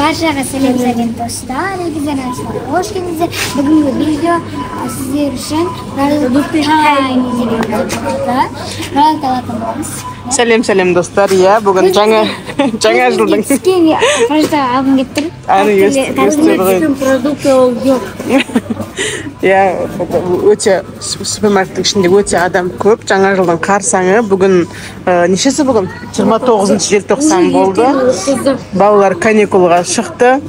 Barchaga selam dostlar. Herkese merhaba. Hoş geldiniz. Bugünkü video sizler için Selam dostlar. Ya bugün жаңа жылдың. Ya өте супермаркеттің ішінде өте адам көп. Жаңа жылдың қарсаңы бүгін нешесі бүгін? 29 желтоқсан болды. Балалар каникулға шықты.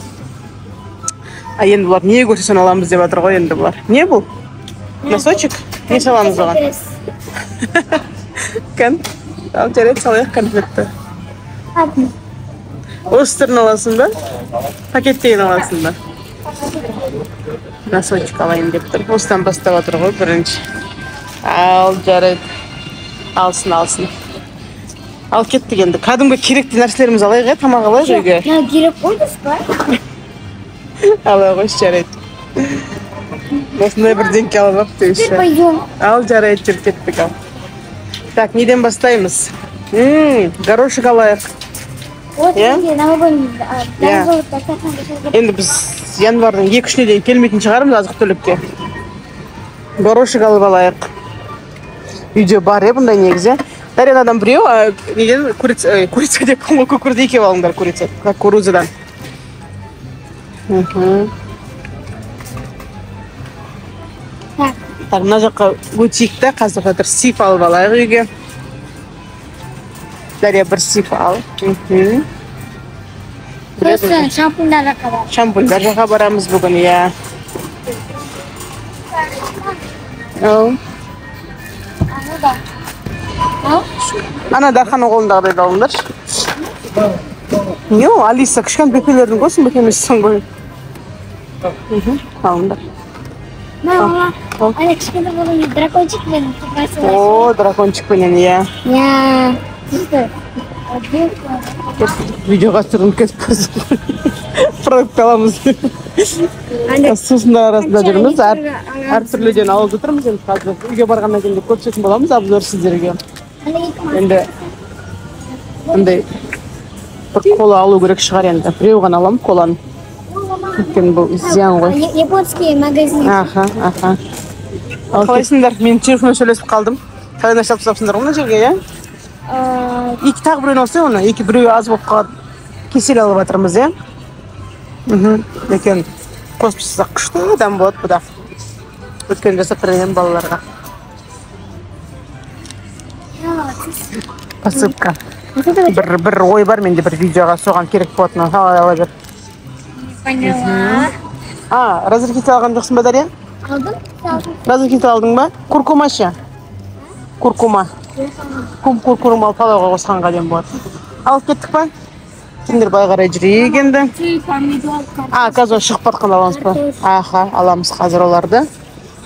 Енді бұлар не көрсе соны аламыз деп жатыр ғой енді бұлар. Не бұл? Носочек? Не саламыз оған? Кән? Ал жарайды салайық конфетті. Осы түрін аласың ба? Пакеттеген аласың ба? Носочек алайын деп тұр. Осыдан бастап отыр ғой бірінші. Ал жарайды. Алсын. Ал кеттік енді. Кәдімгі керекті нәрселеріміз алайық, тамақ алайық үйге. Керек қойдыңыз ба? Алай қойшы, жарайды. Осындай бірдеңке алып ап дейші. Ал жарайды, жүріп кеттік ал. Так, неден бастаймыз? Горошек алайық. Енді біз январдың 2-3-не дейін келмейтін шығарымыз азық түлікке. Горошек алып алайық. Үйде бар бұндай негізі. Дарьянадан біреу, неден курица деп күкірді екеу алыңдар кукурузадан. Так, мына жаққа өтейік та, қазір қатыр сиф алып алайық үйге. Дарья бір сиф ал. Шампуньдар жаққа барамыз бүгін, я. Ана Дарханның қолындағыдай алыңдар. Не, Алиса, кішкен бөпелердің көсін бөпемесің ғой. Алыңдар. Ана кішкентай болған дракончикпен. О, дракончикпенен, я. Видеоға түсіргім кетіп көрсін. Продукт аламыз. Сусындар арасында жүрміз. Әртүрліден алып отырмыз. Үйге барғаннан кейін көрсететін боламыз обзор сіздерге. Енді бір кола алу керек шығар енді. Біреу ғана аламын коланы. Өйткені бұл зиян ғой. Японский магазин. Аха. Қалайсыңдар? Мен телефонмен сөйлесіп қалдым. Қалай нәрсе алыпсыңдар ғой мына жерге, я? Екі тағы біреуін алса оны, біреуі аз болып қалады. Кесел алып жатырмыз, я? Екен қосып жасақ күшті адам болады бұда. Өткен жасап берген балаларға. Посыпка. Бір ой бар менде, бір видеоға соған керек болатыны. Ала бер. Поняла. Разрыхитель алған жоқсың ба, Дарья? Алдым. Разрыхитель алдың ба? Куркума ше? Куркума. Куркума палауға қосқанға дем болады. Алып кеттік па? Сендер бай қарай жүрейік енді. Қазір шығып батқан аламыз ба? Аламыз қазір оларды.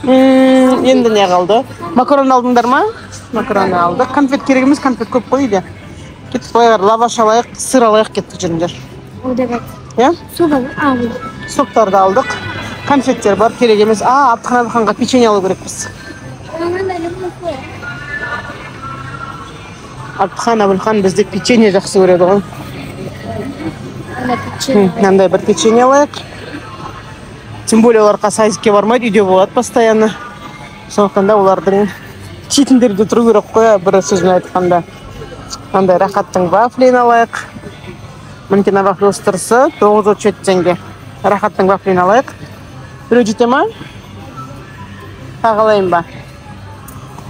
Енді не қалды? Макарон алдыңдар ма? Макарон алдық. Конфет керек емес, конфет көп қой үйде. Кеттік бай қарай, лаваш алайық, сыр алайық кеттік жүріңдер. Соптарды алдық. Конфеттер бар, керек емес. Абдыханға печенье алу керекпіз. Абдыхан бізде печенье жақсы көреді ғой. Мынандай бір печенье алайық. Тем более оларға сайзикке бармайды, үйде болады постоянно. Сондықтан да олардың читіндерде тұру керек қой, бір сөзін айтқанда. Мынандай рахаттың вафлин алайық. Мінекей вафли остырысы 934 теңге. Рахаттың вафлин алайық. Біреу жете ма? Тағы алайын ба?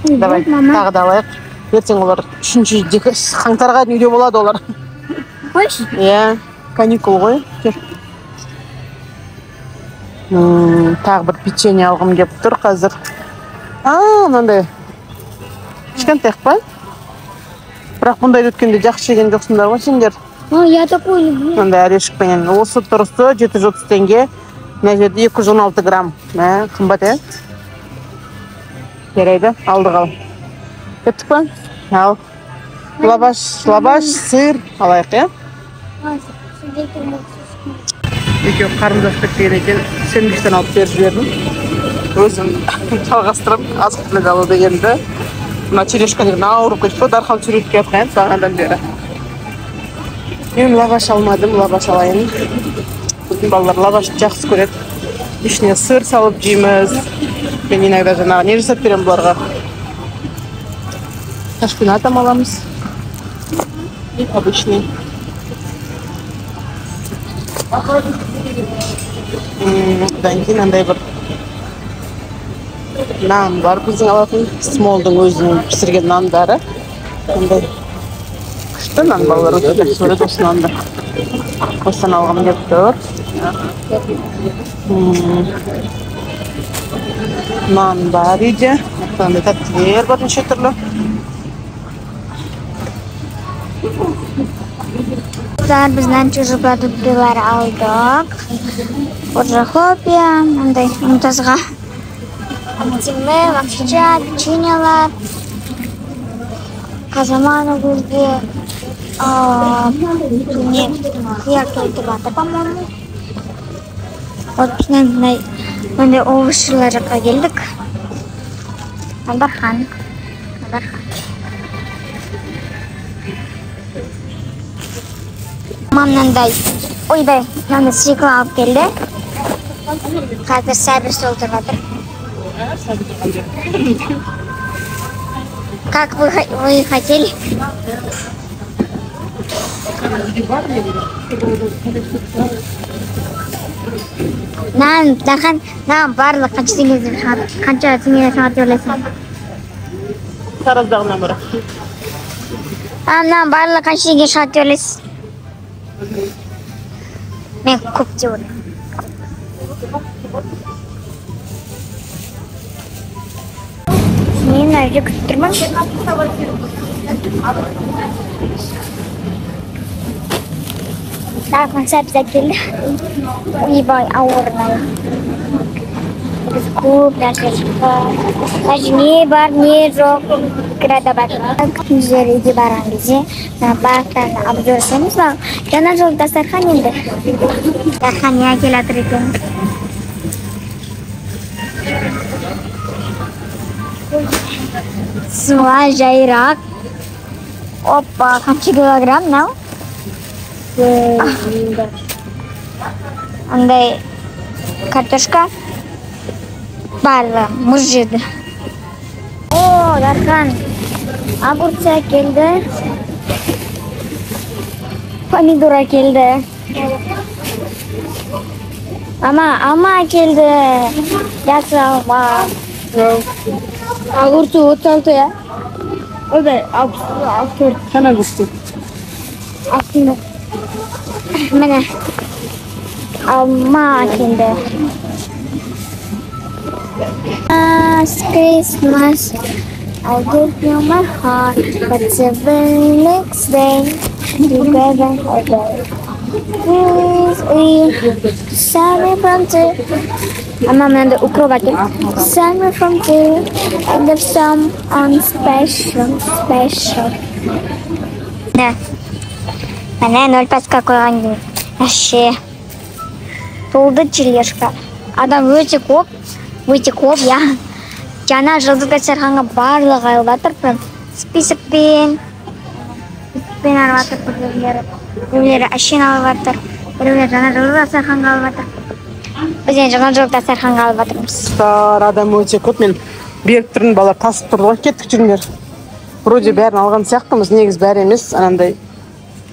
Давай, тағы да алайық. Ертең олар 3-ші қаңтарға үйде болады олар. Қойшы? Каникул ғой. Тағы бір печенье алғым кеп тұр қазір. Мынандай. Кішкентай па? Бірақ бұндай өткенде жақсы жеген жоқсыңдар ғой сендер. Я такой люблю. Мындай орешкпенен. Осы тұрысы 730 теңге. Мына жерде 216 грамм. Қымбат, Жарайды, алдық ал. Кеттік па? Ал. Лаваш, сыр алайық, Екеу қарындастық деген екен, сэндвичтен алып беріп жібердім. Өзім жалғастырып, азық түлік алу дегенді. Мына тележка деген ауырып кетіп, Дархан суретке атқан бағанадан бері. Мен лаваш алмадым, лаваш алайын. Bütün ballar lavaş жақсы көреді. İçine sır salıp жейміз. Ben иногда жаңағы не жасап беремін бұларға. Шпинатом аламыз. Обычный. Одан кейін андай бір нан бар біздің алатын. Смолдың өзінің пісірген нандары. Андай күшті нан балалар өте жақсы көреді осы нанды. Осыдан алғым келіп тұр. Нан бар үйде. Андай тәттілер бар неше түрлі. Biz nanчужу продуктылар алдық. Уже хопия, андай унтазға. Антимы, лапша, печеньелар. Казаманы көзде. Хияр келтіп аты, по-моему. Вот біздің овощылар жаққа келдік. Алдархан. Мамнандай, ойдай, мынандай стекла алып келді. Қазір сервис отырып жатыр. Как вы хотели? Нан барлық қанша теңгеден шығады деп ойлайсың? Тараздағынан бара. Нан барлық қанша теңге шығады деп ойлайсың? Мен көп деп ойлаймын. Мен мына үйде күтіп тұрмын. Концепт келді. Ойбай, ауырмай. Біз көп нәрсе бар. Даже не бар, не жоқ. Крада бар. Күндер үйге барған кезде барлықтарын обзор жасаймыз. Жаңа жыл дастархан енді. Дастархан не әкелатыр екен? Суға жайырақ. Опа, қанша килограмм мынау? Андай картошка барлы мұз жеді. О, Дархан, огурца келді. Помидора келді. Алма келді. Жақсы алма. Огурцы 36 ya. O da 64 Қана күшті. Aslında Mene alma келді. Christmas, I'll give you my heart, but the very next day, together again. Please, we send me from two. Menen de ukrobaty. Send me from two, and there's some on special. Ne? Mene 0 паска қойған. Вообще. Толды тележка. Адам өте көп, я. Жаңа жылды дастарханға барлығы алып жатыр, прям списокпен алып жатыр, біреулері әшейін алып жатыр, біреулері жаңа жылды дастарханға алып жатыр. Біз жаңа жылды дастарханға алып жатырмыз. Адам өте көп, мен беріп тұрмын, балалар тасып тұрды ғой, кеттік жүріңдер. Вроде бәрін алған сияқтымыз, негіз бәрі емес, анандай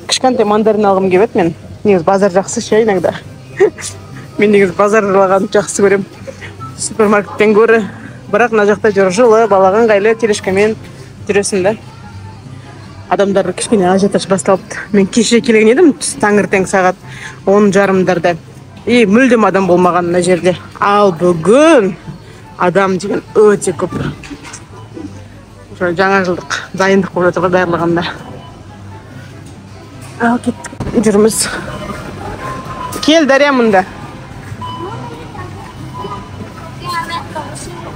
кішкентай мандарин алғым келіп еді мен. Негіз базар жақсы ше иногда. Мен негіз базар алғанды жақсы көрем. Супермаркеттен гөрі. Бірақ мына жақта жүр жылы, балаған ғайлы телешкамен жүресің да. Адамдар кішкене ажиотаж басталыпты. Мен кеше келген едім, таңертең сағат 10:30-дарда. Мүлдем адам болмаған мына жерде. Ал бүгін адам деген өте көп. Жаңа жылдық дайындық болып жатыр барлығында. Ал кеттік. Жүрміз. Кел, Дария мұнда.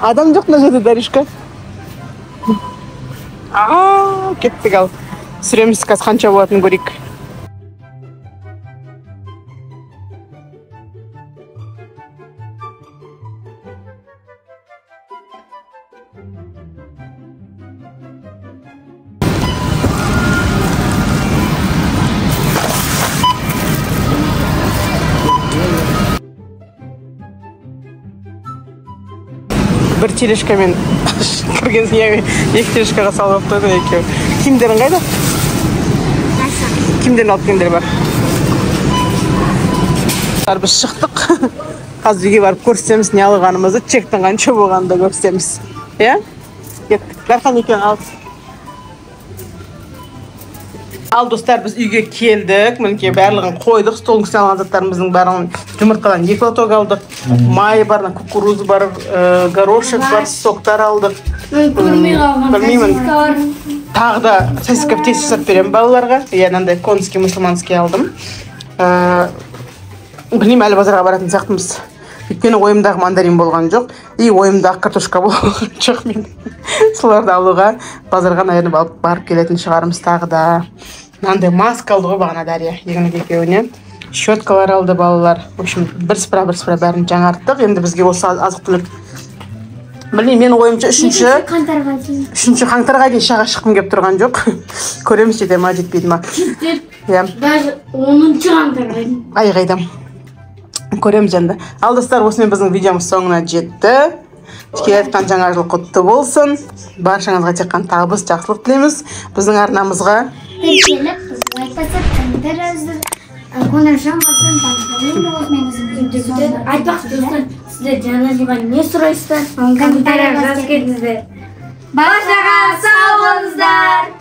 Адам жоқ мына жерде, Даришка. Кеттік ал. Сүреміз қазір қанша болатынын көрейік. бір тележкамен кірген соң екі тележкаға салып қойды екеуі. Киімдерің қайда? Киімдерін алып келгендер бар. Біз шықтық. Қазір үйге барып көрсетеміз не алғанымызды, чектің қанша болғанын да көрсетеміз. Иә? Кеттік. Дархан екеуін алып. Ал достар, біз үйге келдік. Мінекей барлығын қойдық. Столдың үстіне алған заттарымыздың барлығын жұмыртқадан 2 лоток алдық. Май бар, кукуруз бар, горошек бар, соктар алдық. Білмеймін. Тағы да сосиска в тесте жасап беремін балаларға. Я мынандай конский, мусульманский алдым. Білмеймін, әлі базарға баратын сияқтымыз. Өйткені ойымдағы мандарин болған жоқ. И ойымдағы картошка болған жоқ мен. Соларды алуға базарға, наверное, барып келетін шығарымыз тағы да. Мынандай маска алды ғой бағана Дарья. Екеуіне. Щеткалар алды балалар. В общем, бірсыпыра бәрін жаңарттық. Енді бізге осы азық-түлік. Білмеймін, менің ойымша 3 қаңтарға дейін шаға шыққым келіп тұрған жоқ. Көреміз жете ма, жетпейді ма? Даже 10 қаңтарға дейін. Ай қайдам. Көреміз енді. Ал достар, осымен біздің видеомыз соңына жетті. Келетін жаңа жыл құтты болсын. Баршаңызға тек қана табыс, жақсылық тілейміз. Біздің арнамызға Келіп, лайк басып, комментарий жаздыр. Қоңыржан басын Айтпақ достар, сіздер жаңа жылға не сұрайсыздар? Комментария жазып кетіңіздер. Баршаға сау болыңыздар.